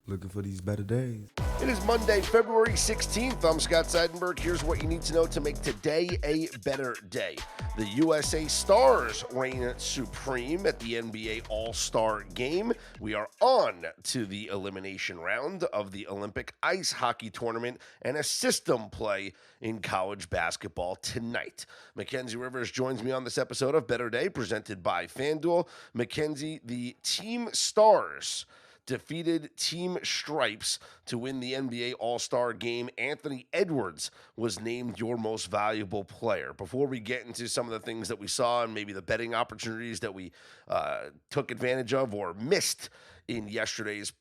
Looking for these better days. It is Monday, February 16th. I'm Scott Seidenberg. Here's what you need to know to make today a better day. The USA Stars reign supreme at the NBA All-Star Game. We are on to the elimination round of the Olympic Ice Hockey Tournament and a system play in college basketball tonight. Mackenzie Rivers joins me on this episode of Better Day, presented by FanDuel. Mackenzie, the Team Stars defeated Team Stripes to win the NBA All-Star Game. Anthony Edwards was named your most valuable player. Before we get into some of the things that we saw and maybe the betting opportunities that we took advantage of or missed in yesterday's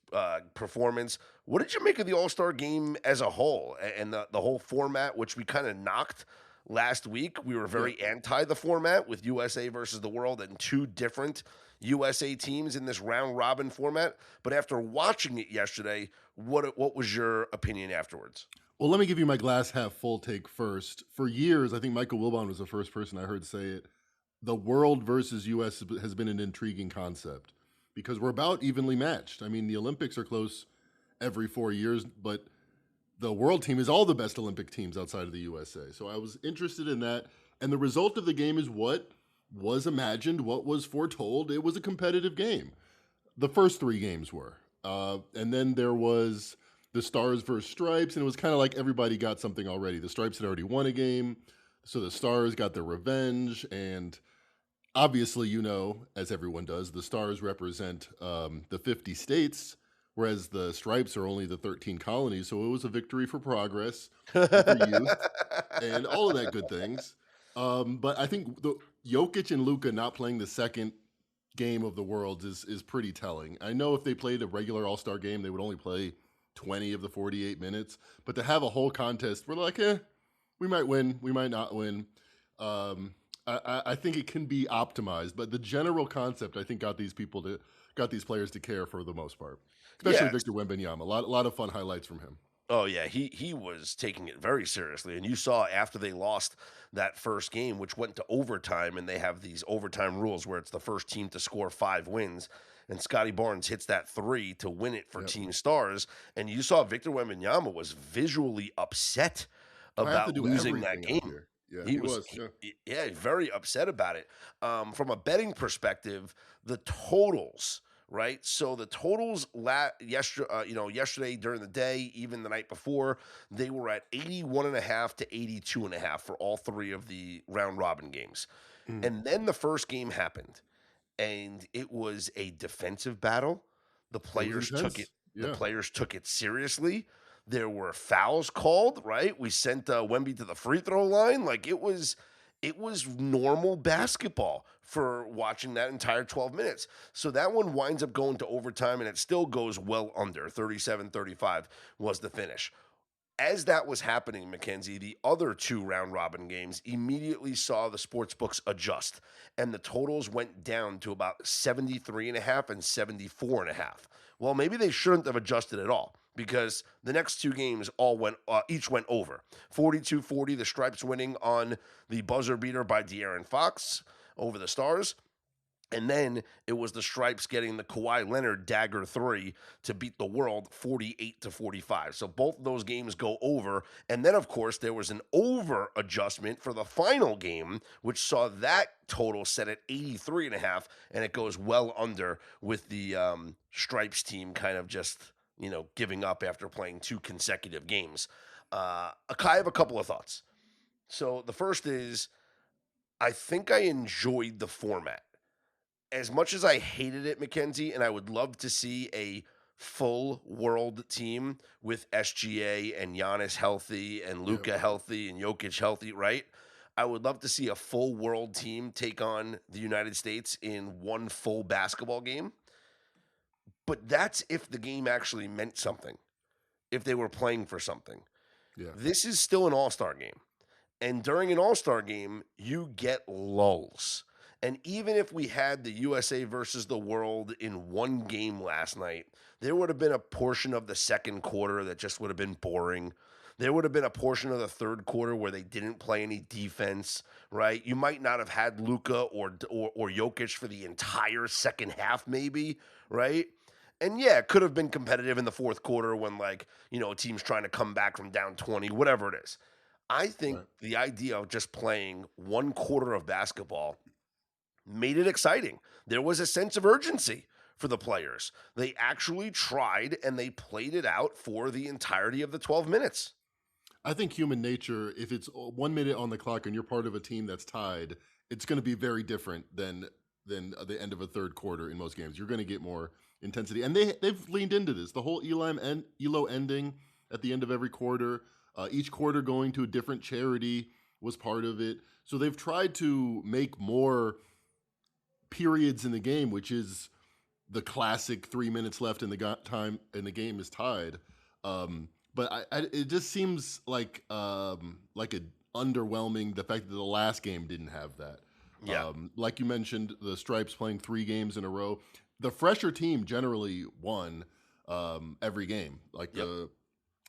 performance, what did you make of the All-Star Game as a whole and the whole format, which we kind of knocked last week? We were very anti the format with USA versus the world and two different USA teams in this round-robin format. But after watching it yesterday, what was your opinion afterwards? Well, let me give you my glass half full take first. For years, I think Michael Wilbon was the first person I heard say it. The world versus US has been an intriguing concept because we're about evenly matched. I mean, the Olympics are close every 4 years, but the world team is all the best Olympic teams outside of the USA. So I was interested in that. And the result of the game is what was imagined, what was foretold. It was a competitive game. The first three games were. And then there was the Stars versus Stripes, and it was kind of like everybody got something already. The Stripes had already won a game, so the Stars got their revenge. And obviously, you know, as everyone does, the Stars represent the 50 states, whereas the Stripes are only the 13 colonies. So it was a victory for progress, for youth, and all of that good things. But I think the Jokic and Luka not playing the second game of the Worlds is pretty telling. I know if they played a regular All-Star game, they would only play 20 of the 48 minutes. But to have a whole contest, we're like, we might win, we might not win. I think it can be optimized, but the general concept, I think, got these players to care for the most part, especially Victor Wembanyama. A lot of fun highlights from him. Oh, yeah, he was taking it very seriously. And you saw after they lost that first game, which went to overtime, and they have these overtime rules where it's the first team to score 5 wins, and Scotty Barnes hits that 3 to win it for Team Stars. And you saw Victor Wembanyama was visually upset about losing that game. Yeah, he was very upset about it. From a betting perspective, the totals – right? So the totals yesterday during the day, even the night before, they were at 81.5 to 82.5 for all three of the round robin games. And then the first game happened, and it was a defensive battle. The players took it. The players took it seriously. There were fouls called, right? We sent Wemby to the free throw line. Like it was normal basketball for watching that entire 12 minutes. So that one winds up going to overtime, and it still goes well under. 37-35 was the finish. As that was happening, Mackenzie, the other two round-robin games immediately saw the sports books adjust, and the totals went down to about 73.5 and 74.5. Well, maybe they shouldn't have adjusted at all, because the next two games each went over. 42-40, the Stripes winning on the buzzer beater by De'Aaron Fox over the Stars. And then it was the Stripes getting the Kawhi Leonard dagger 3 to beat the world 48-45. So both of those games go over. And then, of course, there was an over adjustment for the final game, which saw that total set at 83.5, and it goes well under with the Stripes team kind of just, giving up after playing 2 consecutive games. I have a couple of thoughts. So the first is, I think I enjoyed the format. As much as I hated it, Mackenzie, and I would love to see a full world team with SGA and Giannis healthy and Luka healthy and Jokic healthy, right? I would love to see a full world team take on the United States in one full basketball game. But that's if the game actually meant something, if they were playing for something. Yeah. This is still an all-star game. And during an all-star game, you get lulls. And even if we had the USA versus the world in one game last night, there would have been a portion of the second quarter that just would have been boring. There would have been a portion of the third quarter where they didn't play any defense, right? You might not have had Luka or Jokic for the entire second half maybe, right? And yeah, it could have been competitive in the fourth quarter when a team's trying to come back from down 20, whatever it is. I think Right. the idea of just playing one quarter of basketball made it exciting. There was a sense of urgency for the players. They actually tried and they played it out for the entirety of the 12 minutes. I think human nature, if it's 1 minute on the clock and you're part of a team that's tied, it's going to be very different than the end of a third quarter in most games. You're going to get more intensity, and they've leaned into this. The whole Elo ending at the end of every quarter, each quarter going to a different charity was part of it. So they've tried to make more periods in the game, which is the classic 3 minutes left in the time and the game is tied. But it just seems like a underwhelming the fact that the last game didn't have that. Yeah. Like you mentioned, the Stripes playing 3 games in a row. The fresher team generally won every game. Like Yep. the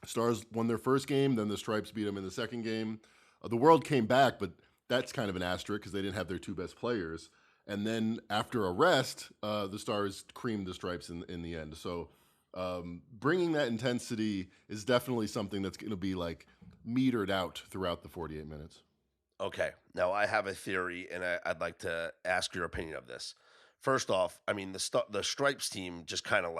Stars won their first game, then the Stripes beat them in the second game. The World came back, but that's kind of an asterisk because they didn't have their two best players. And then after a rest, the Stars creamed the Stripes in the end. So bringing that intensity is definitely something that's going to be like metered out throughout the 48 minutes. Okay. Now I have a theory, and I'd like to ask your opinion of this. First off, I mean the Stripes team just kind of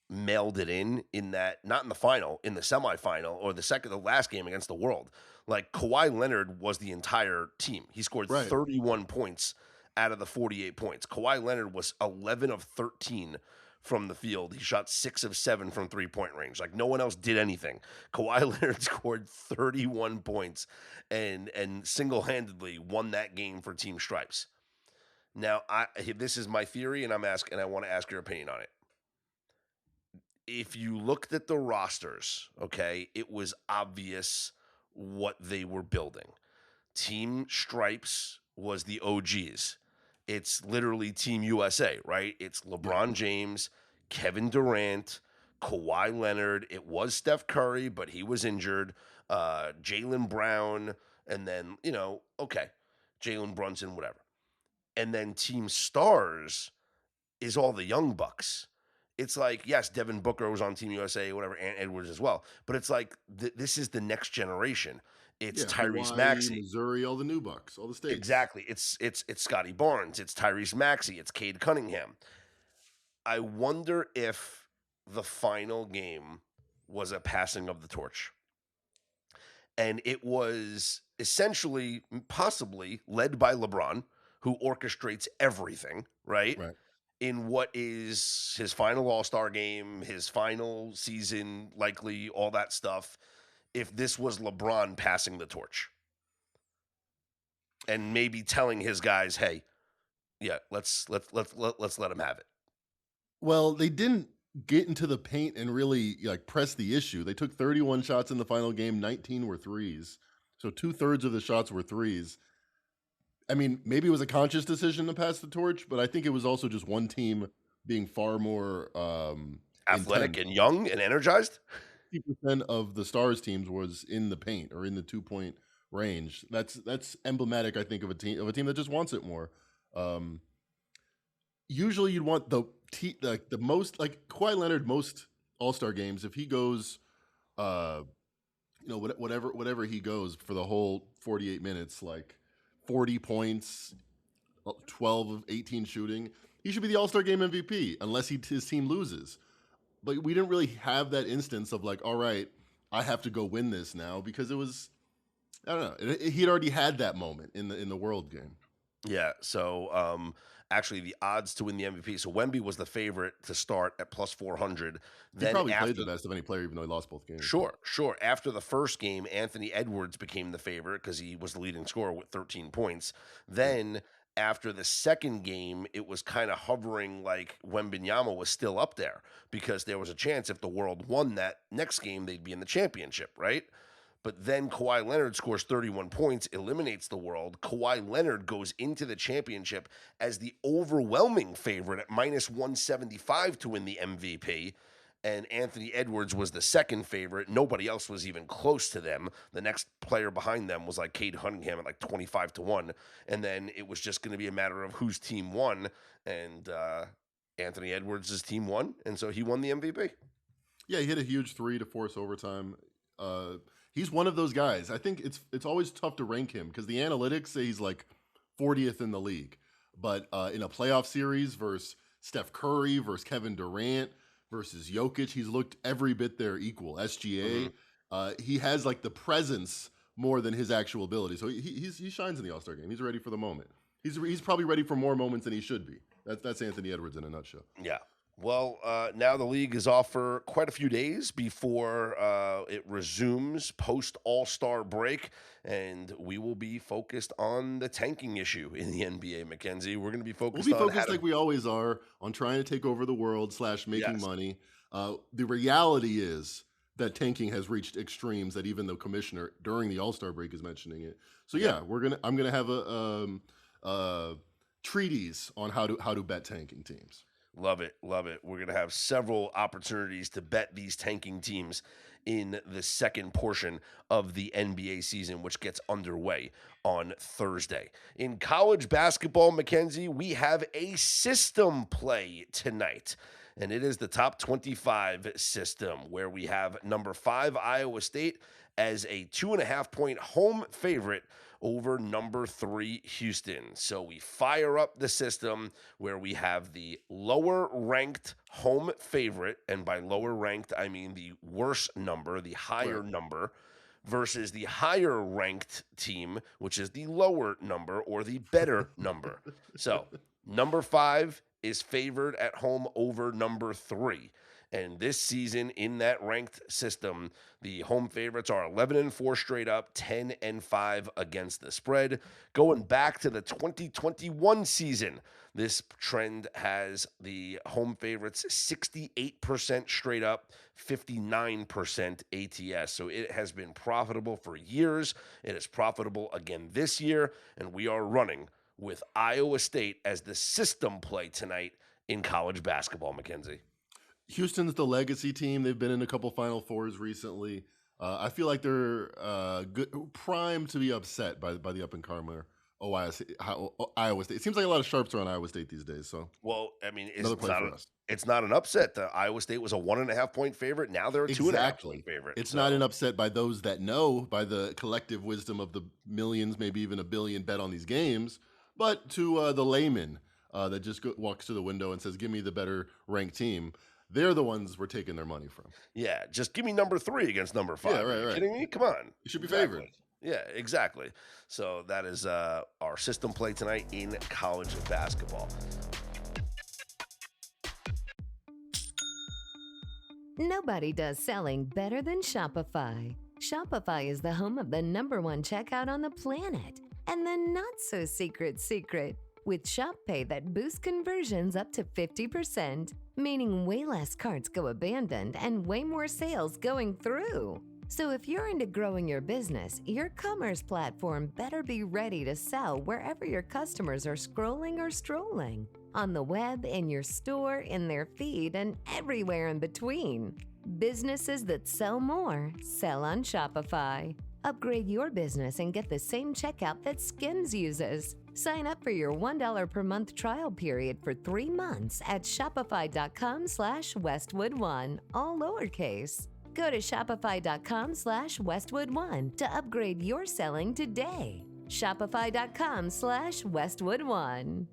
mailed it in that not in the final, in the semifinal or the last game against the World. Like Kawhi Leonard was the entire team. He scored Right. 31 points out of the 48 points. Kawhi Leonard was 11 of 13 from the field. He shot 6 of 7 from three-point range. Like no one else did anything. Kawhi Leonard scored 31 points and single-handedly won that game for Team Stripes. Now, this is my theory, and I want to ask your opinion on it. If you looked at the rosters, okay, it was obvious what they were building. Team Stripes was the OGs. It's literally Team USA, right? It's Yeah. LeBron James, Kevin Durant, Kawhi Leonard. It was Steph Curry, but he was injured. Jaylen Brown, and then, okay, Jalen Brunson, whatever. And then Team Stars is all the young bucks. It's like, yes, Devin Booker was on Team USA, whatever, and Edwards as well. But it's like this is the next generation. It's Yeah. Tyrese Hawaii, Maxey. Missouri, all the new Bucks, all the states. Exactly. It's Scotty Barnes. It's Tyrese Maxey. It's Cade Cunningham. I wonder if the final game was a passing of the torch. And it was essentially, possibly led by LeBron, who orchestrates everything, right? Right. In what is his final All-Star game, his final season, likely all that stuff. If this was LeBron passing the torch and maybe telling his guys, "Hey, yeah, let's let him have it." Well, they didn't get into the paint and really like press the issue. They took 31 shots in the final game, 19 were threes. So 2/3 of the shots were threes. I mean, maybe it was a conscious decision to pass the torch, but I think it was also just one team being far more Athletic intense. and young and energized. 50% of the Stars teams was in the paint or in the 2 point range. That's emblematic, I think, of a team that just wants it more. Um, Usually, you'd want the most like Kawhi Leonard most All Star games if he goes, uh, whatever he goes for the whole 48 minutes, like 40 points, 12 of 18 shooting. He should be the All Star Game MVP unless his team loses. But we didn't really have that instance of like, all right, I have to go win this now because it was I don't know. He'd already had that moment in the World game. Yeah. So actually the odds to win the MVP. So Wemby was the favorite to start at plus 400. He Then probably played after the best of any player, even though he lost both games. Sure, sure. After the first game, Anthony Edwards became the favorite because he was the leading scorer with 13 points. Yeah. Then after the second game, it was kind of hovering like Wembenyama was still up there because there was a chance if the World won that next game, they'd be in the championship, right? But then Kawhi Leonard scores 31 points, eliminates the World. Kawhi Leonard goes into the championship as the overwhelming favorite at minus 175 to win the MVP. And Anthony Edwards was the second favorite. Nobody else was even close to them. The next player behind them was like Cade Cunningham at like 25 to 1. And then it was just going to be a matter of whose team won. And Anthony Edwards' team won, and so he won the MVP. Yeah, he hit a huge three to force overtime. He's one of those guys. I think it's always tough to rank him because the analytics say he's like 40th in the league. But in a playoff series versus Steph Curry versus Kevin Durant versus Jokic, he's looked every bit there equal. SGA, he has like the presence more than his actual ability. So he shines in the All-Star game. He's ready for the moment. He's probably ready for more moments than he should be. That's Anthony Edwards in a nutshell. Yeah. Well, now the league is off for quite a few days before it resumes post All-Star break, and we will be focused on the tanking issue in the NBA, Mackenzie. We're going to be focused We'll be focused like we always are on trying to take over the world / making money. The reality is that tanking has reached extremes that even the commissioner during the All-Star break is mentioning it. So yeah, I'm gonna have a treatise on how to bet tanking teams. Love it. Love it. We're going to have several opportunities to bet these tanking teams in the second portion of the NBA season, which gets underway on Thursday. In college basketball, Mackenzie, we have a system play tonight, and it is the top 25 system where we have number 5 Iowa State as a 2.5-point home favorite over number 3 Houston. So we fire up the system where we have the lower ranked home favorite, and by lower ranked I mean the worse number, the higher number, versus the higher ranked team, which is the lower number or the better number. So number 5 is favored at home over number 3. And this season in that ranked system, the home favorites are 11-4 straight up, 10-5 against the spread. Going back to the 2021 season, this trend has the home favorites 68% straight up, 59% ATS. So it has been profitable for years. It is profitable again this year, and we are running with Iowa State as the system play tonight in college basketball, Mackenzie. Houston's the legacy team. They've been in a couple Final Fours recently. I feel like they're primed to be upset by the up-and-comer Iowa State. It seems like a lot of sharps are on Iowa State these days. So, well, I mean, it's not an upset. The Iowa State was a 1.5-point favorite. Now they're a 2.5-point favorite. It's not an upset by those that know, by the collective wisdom of the millions, maybe even a billion bet on these games, but to the layman that just walks to the window and says, "Give me the better ranked team." They're the ones we're taking their money from. Yeah, just give me number 3 against number 5. Yeah, right. Are you kidding me? Come on. You should be favored. Yeah, exactly. So that is our system play tonight in college basketball. Nobody does selling better than Shopify. Shopify is the home of the #1 checkout on the planet. And the not-so-secret secret, with Shop Pay that boosts conversions up to 50%, meaning way less carts go abandoned and way more sales going through. So if you're into growing your business, your commerce platform better be ready to sell wherever your customers are scrolling or strolling. On the web, in your store, in their feed, and everywhere in between. Businesses that sell more, sell on Shopify. Upgrade your business and get the same checkout that Skims uses. Sign up for your $1 per month trial period for 3 months at shopify.com/Westwood1, all lowercase. Go to shopify.com/Westwood1 to upgrade your selling today. Shopify.com/Westwood1.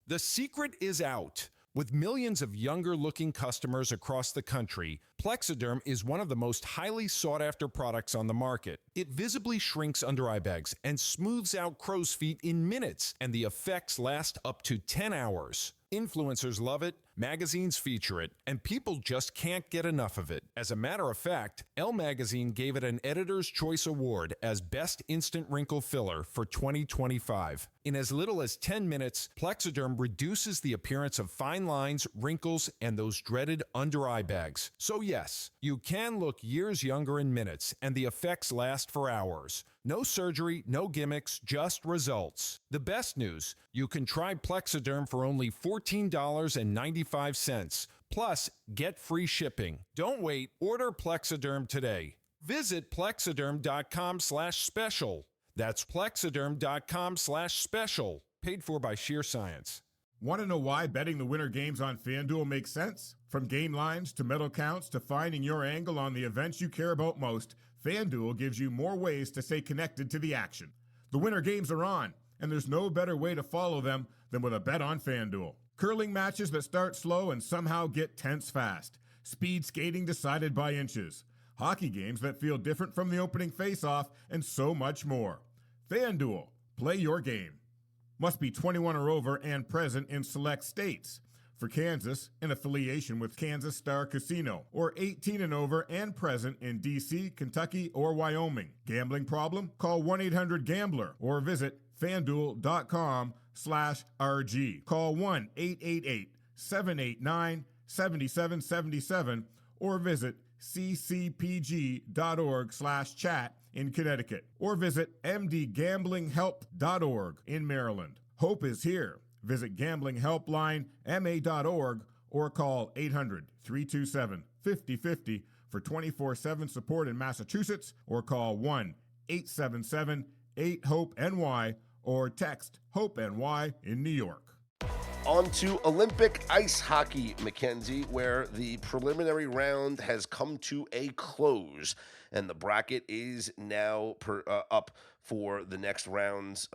The secret is out. With millions of younger-looking customers across the country, Plexiderm is one of the most highly sought-after products on the market. It visibly shrinks under-eye bags and smooths out crow's feet in minutes, and the effects last up to 10 hours. Influencers love it, magazines feature it, and people just can't get enough of it. As a matter of fact, Elle Magazine gave it an Editor's Choice Award as Best Instant Wrinkle Filler for 2025. In as little as 10 minutes, Plexiderm reduces the appearance of fine lines, wrinkles, and those dreaded under-eye bags. So yes, you can look years younger in minutes, and the effects last for hours. No surgery, no gimmicks, just results. The best news, you can try Plexiderm for only $14.95. Plus, get free shipping. Don't wait, order Plexiderm today. Visit Plexiderm.com/special. That's Plexiderm.com/special. Paid for by Sheer Science. Want to know why betting the winter games on FanDuel makes sense? From game lines to medal counts to finding your angle on the events you care about most, FanDuel gives you more ways to stay connected to the action. The winter games are on, and there's no better way to follow them than with a bet on FanDuel. Curling matches that start slow and somehow get tense fast. Speed skating decided by inches. Hockey games that feel different from the opening face-off, and so much more. FanDuel. Play your game. Must be 21 or over and present in select states. For Kansas, in affiliation with Kansas Star Casino, or 18 and over and present in D.C., Kentucky, or Wyoming. Gambling problem? Call 1-800-GAMBLER or visit FanDuel.com/RG. Call 1-888-789-7777 or visit ccpg.org/chat in Connecticut, or visit mdgamblinghelp.org in Maryland. Hope is here. Visit gamblinghelplinema.org or call 800-327-5050 for 24/7 support in Massachusetts, or call 1-877-8-HOPE-NY or text HOPE-NY in New York. On to Olympic ice hockey, Mackenzie, where the preliminary round has come to a close, and the bracket is now up for the next rounds.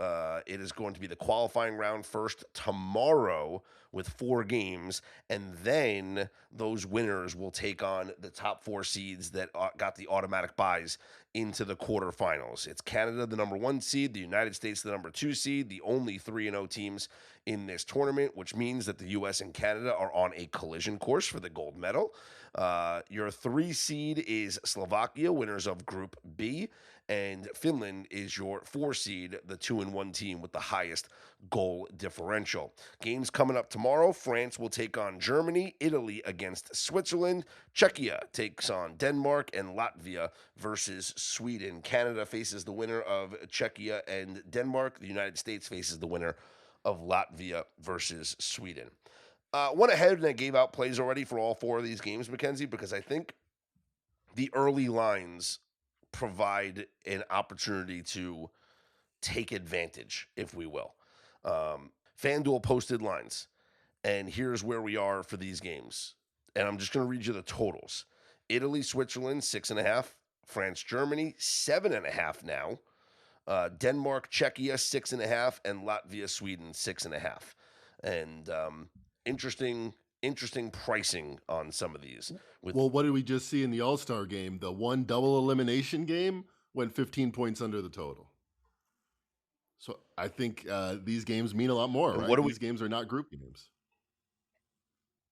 It is going to be the qualifying round first tomorrow with 4 games, and then those winners will take on the top 4 seeds that got the automatic buys into the quarterfinals. It's Canada, the number 1 seed, the United States, the number 2 seed, the only 3-0 teams in this tournament, which means that the U.S. and Canada are on a collision course for the gold medal. Your 3 seed is Slovakia, winners of Group B, and Finland is your 4 seed, the 2-1 team with the highest goal differential. Games coming up tomorrow. France will take on Germany, Italy against Switzerland, Czechia takes on Denmark, and Latvia versus Sweden. Canada faces the winner of Czechia and Denmark. The United States faces the winner of Latvia versus Sweden. Went ahead and I gave out plays already for all 4 of these games, Mackenzie, because I think the early lines provide an opportunity to take advantage, if we will. FanDuel posted lines, and here's where we are for these games. And I'm just going to read you the totals. Italy, Switzerland, 6.5. France, Germany, 7.5 now. Denmark, Czechia, 6.5. And Latvia, Sweden, 6.5. And interesting pricing on some of these. Well, what did we just see in the All-Star game? The one double elimination game went 15 points under the total. So I think these games mean a lot more, right? These games are not group games.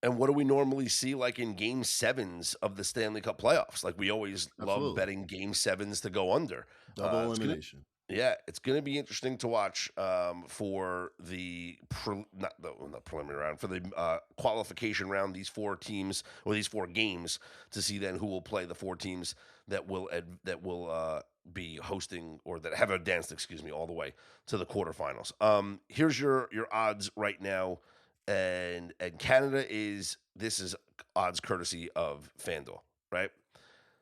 And what do we normally see like in Game 7s of the Stanley Cup playoffs? Like we always love betting Game 7s to go under. Double elimination. It's going to be interesting to watch for the not preliminary round, for the qualification round. These 4 teams or these 4 games to see then who will play the 4 teams that will be hosting or that have advanced, all the way to the quarterfinals. Here's your odds right now, and Canada is odds courtesy of FanDuel, right?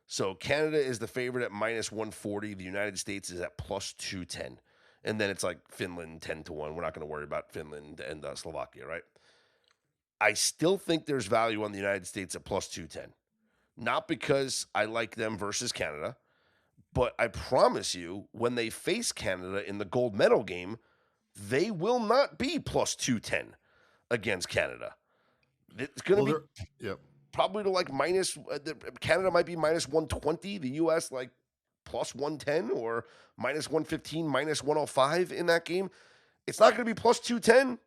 So Canada is the favorite at -140. The United States is at +210. And then it's like Finland 10-1. We're not going to worry about Finland and Slovakia, right? I still think there's value on the United States at +210. Not because I like them versus Canada, but I promise you, when they face Canada in the gold medal game, they will not be +210 against Canada. It's going to be... Probably to like Canada might be -120, the U.S. like +110 or -115, -105 in that game. It's not going to be +210.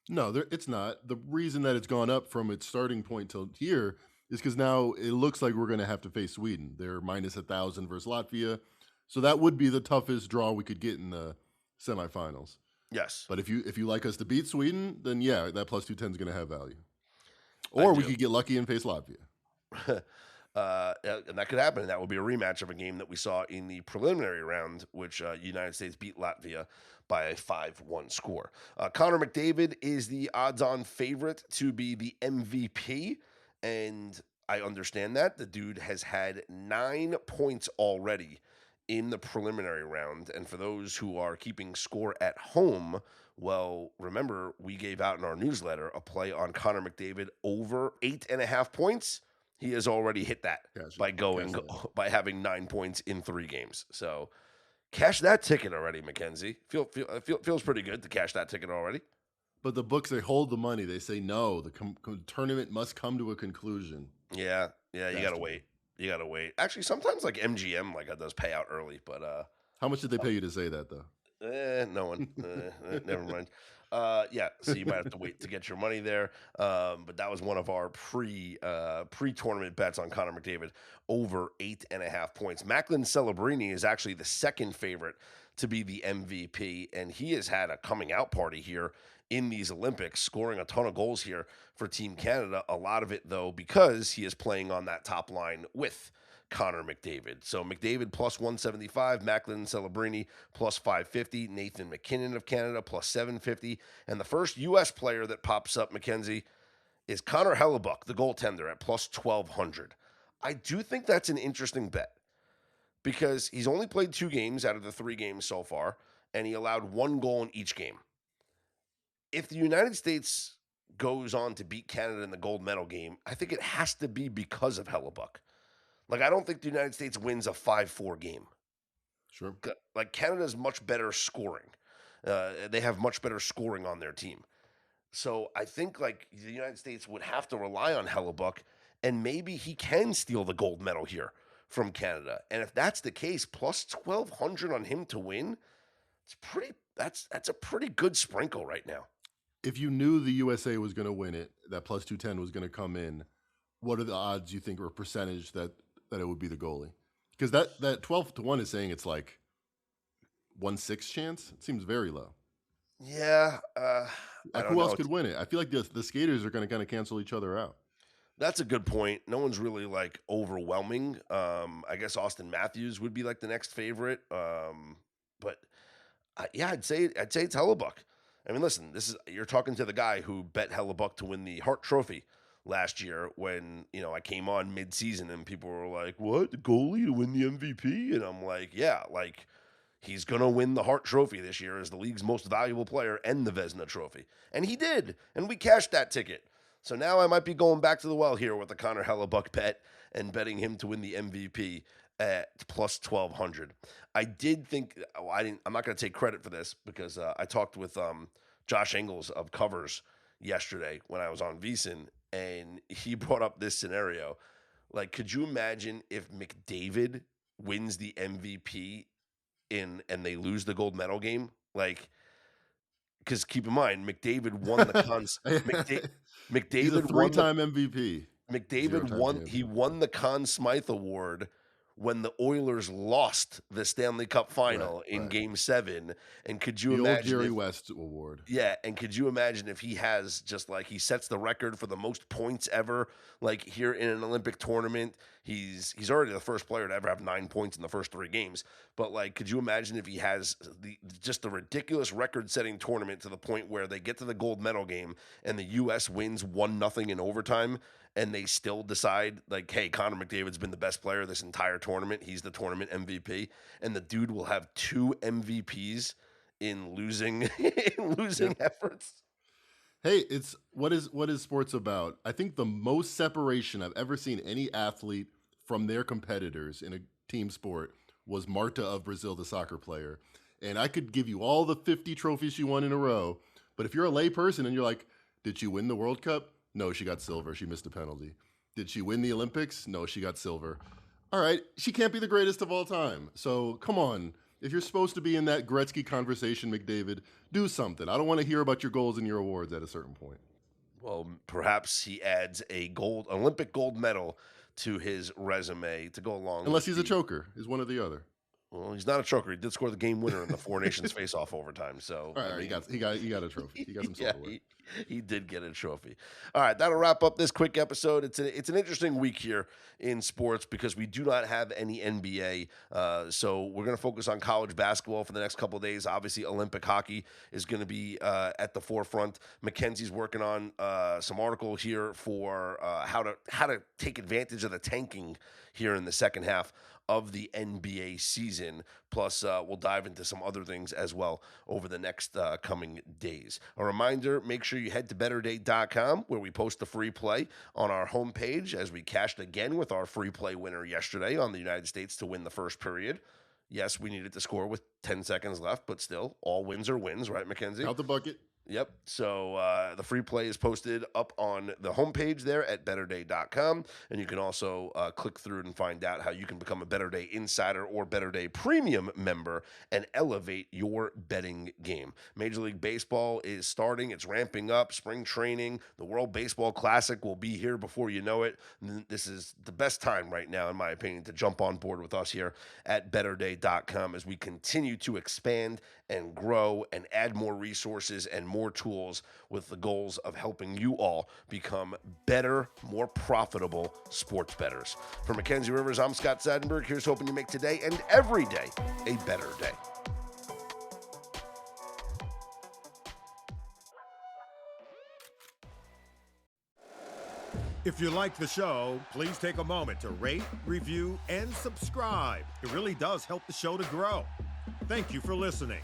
No, it's not. The reason that it's gone up from its starting point till here is because now it looks like we're going to have to face Sweden. They're -1,000 versus Latvia. So that would be the toughest draw we could get in the semifinals. Yes. But if you like us to beat Sweden, then that +210 is going to have value. Or we could get lucky and face Latvia. And that could happen. And that would be a rematch of a game that we saw in the preliminary round, which United States beat Latvia by a 5-1 score. Connor McDavid is the odds-on favorite to be the MVP, and I understand that. The dude has had 9 points already in the preliminary round. And for those who are keeping score at home, Well, remember, we gave out in our newsletter a play on Connor McDavid over 8.5 points. He has already hit that Cash, by cash that. by having 9 points in 3 games. So cash that ticket already, Mackenzie. Feels pretty good to cash that ticket already. But the books, they hold the money. They say no. The tournament must come to a conclusion. Yeah, you gotta wait. You gotta wait. Actually, sometimes like MGM does pay out early, but how much did they pay you to say that though? No one. Never mind. Yeah, so you might have to wait to get your money there. But that was one of our pre-tournament bets on Connor McDavid over 8.5 points. Macklin Celebrini is actually the second favorite to be the MVP, and he has had a coming out party here in these Olympics, scoring a ton of goals here for Team Canada. A lot of it, though, because he is playing on that top line with Connor McDavid. So McDavid plus 175, Macklin Celebrini plus 550, Nathan McKinnon of Canada plus 750. And the first U.S. player that pops up, Mackenzie, is Connor Hellebuck, the goaltender, at plus 1,200. I do think that's an interesting bet because he's only played 2 games out of the 3 games so far, and he allowed 1 goal in each game. If the United States goes on to beat Canada in the gold medal game, I think it has to be because of Hellebuck. Like, I don't think the United States wins a 5-4 game. Sure. Like, Canada's much better scoring. They have much better scoring on their team. So I think, like, the United States would have to rely on Hellebuck, and maybe he can steal the gold medal here from Canada. And if that's the case, plus 1,200 on him to win, that's a pretty good sprinkle right now. If you knew the USA was going to win it, that plus 210 was going to come in, what are the odds you think or percentage that it would be the goalie? Because that 12 to 1 is saying it's like 1/6 chance. It seems very low. Yeah. Who else could win it? I feel like the skaters are going to kind of cancel each other out. That's a good point. No one's really like overwhelming. I guess Austin Matthews would be like the next favorite. But yeah, I'd say it's Hellebuck. I mean, listen, you're talking to the guy who bet Hellebuck to win the Hart Trophy last year when, I came on mid-season and people were like, what, the goalie to win the MVP? And I'm like, yeah, like he's going to win the Hart Trophy this year as the league's most valuable player and the Vezina Trophy. And he did, and we cashed that ticket. So now I might be going back to the well here with the Connor Hellebuck bet and betting him to win the MVP at plus 1,200. I did think I'm not going to take credit for this because I talked with Josh Engels of Covers yesterday when I was on VSiN, and he brought up this scenario. Like, could you imagine if McDavid wins the MVP and they lose the gold medal game? Like, because keep in mind, McDavid won the McDavid He's a 3-time MVP. McDavid won. He won the Conn Smythe Award when the Oilers lost the Stanley Cup final in Game 7. And could you imagine the old Jerry West Award? Yeah, and could you imagine if he has just like he sets the record for the most points ever, like here in an Olympic tournament? He's already the first player to ever have 9 points in the first 3 games. But like, could you imagine if he has just a ridiculous record-setting tournament to the point where they get to the gold medal game and the U.S. wins 1-0 in overtime? And they still decide, like, hey, Connor McDavid's been the best player this entire tournament. He's the tournament MVP. And the dude will have 2 MVPs in losing efforts. Hey, it's what is sports about? I think the most separation I've ever seen any athlete from their competitors in a team sport was Marta of Brazil, the soccer player. And I could give you all the 50 trophies she won in a row. But if you're a lay person and you're like, did she win the World Cup? No, she got silver. She missed a penalty. Did she win the Olympics? No, she got silver. All right, she can't be the greatest of all time. So come on. If you're supposed to be in that Gretzky conversation, McDavid, do something. I don't want to hear about your goals and your awards at a certain point. Well, perhaps he adds a Olympic gold medal to his resume to go along. Unless he's a choker, is one or the other. Well, he's not a choker. He did score the game winner in the Four Nations face-off overtime. So all right, he got a trophy. He got some silverware. He did get a trophy. All right, that'll wrap up this quick episode. It's an interesting week here in sports because we do not have any NBA. So we're going to focus on college basketball for the next couple of days. Obviously, Olympic hockey is going to be at the forefront. Mackenzie's working on some article here for how to take advantage of the tanking here in the second half of the NBA season. Plus, we'll dive into some other things as well over the next coming days. A reminder, make sure you head to betterday.com where we post the free play on our homepage as we cashed again with our free play winner yesterday on the United States to win the first period. Yes, we needed to score with 10 seconds left, but still, all wins are wins, right, Mackenzie? Out the bucket. Yep. So the free play is posted up on the homepage there at betterday.com. And you can also click through and find out how you can become a Better Day Insider or Better Day Premium member and elevate your betting game. Major League Baseball is starting. It's ramping up. Spring training. The World Baseball Classic will be here before you know it. This is the best time right now, in my opinion, to jump on board with us here at betterday.com as we continue to expand and grow and add more resources and more tools with the goals of helping you all become better, more profitable sports bettors. For Mackenzie Rivers, I'm Scott Seidenberg. Here's hoping you make today and every day a better day. If you like the show, please take a moment to rate, review, and subscribe. It really does help the show to grow. Thank you for listening.